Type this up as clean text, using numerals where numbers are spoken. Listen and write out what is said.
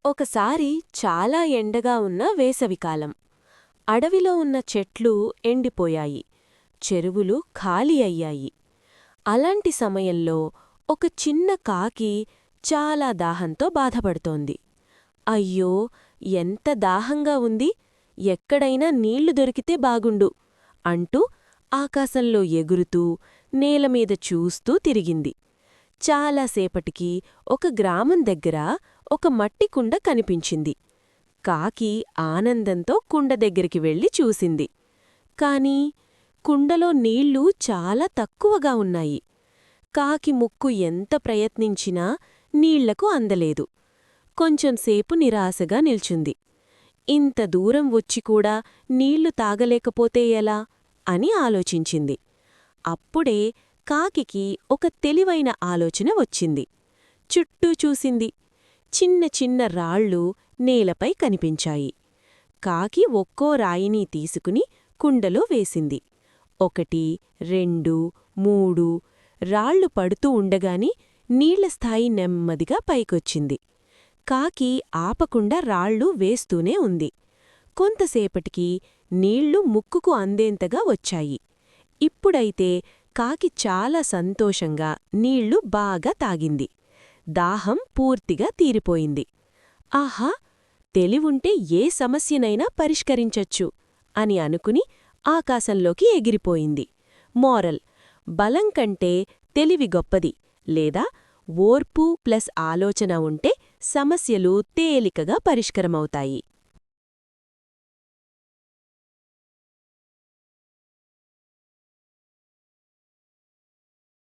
ఒకసారి చాలా ఎండగా ఉన్న వేసవికాలం. అడవిలో ఉన్న చెట్లు ఎండిపోయాయి. చెరువులు ఖాళీ అయ్యాయి. అలాంటి సమయంలో ఒక చిన్న కాకి చాలా దాహంతో బాధపడుతోంది. అయ్యో, ఎంత దాహంగా ఉంది! ఎక్కడైనా నీళ్లు దొరికితే బాగుండు అంటూ ఆకాశంలో ఎగురుతూ నేలమీద చూస్తూ తిరిగింది. చాలాసేపటికి ఒక గ్రామం దగ్గర ఒక మట్టి కుండ కనిపించింది. కాకి ఆనందంతో కుండ దగ్గరికి వెళ్ళి చూసింది. కాని కుండలో నీళ్లు చాలా తక్కువగా ఉన్నాయి. కాకి ముక్కు ఎంత ప్రయత్నించినా నీళ్లకు అందలేదు. కొంచెంసేపు నిరాశగా నిల్చుంది. ఇంత దూరం వచ్చికూడా నీళ్లు తాగలేకపోతే ఎలా అని ఆలోచించింది. అప్పుడే కాకికి ఒక తెలివైన ఆలోచన వచ్చింది. చుట్టూ చూసింది. చిన్న చిన్న రాళ్ళు నేలపై కనిపించాయి. కాకి ఒక్కో రాయిని తీసుకుని కుండలో వేసింది. 1, 2, 3 రాళ్లు పడుతూ ఉండగాని నీళ్ల స్థాయి నెమ్మదిగా పైకొచ్చింది. కాకి ఆపకుండా రాళ్ళు వేస్తూనే ఉంది. కొంతసేపటికి నీళ్లు ముక్కుకు అందేంతగా వచ్చాయి. ఇప్పుడైతే కాకి చాలా సంతోషంగా నీళ్లు బాగా తాగింది. దాహం పూర్తిగా తీరిపోయింది. ఆహా! తెలివుంటే ఏ సమస్యనైనా పరిష్కరించొచ్చు అని అనుకుని ఆకాశంలోకి ఎగిరిపోయింది. మోరల్: బలం కంటే తెలివి గొప్పది, లేదా ఓర్పు ప్లస్ ఆలోచన ఉంటే సమస్యలు తేలికగా పరిష్కరమవుతాయి.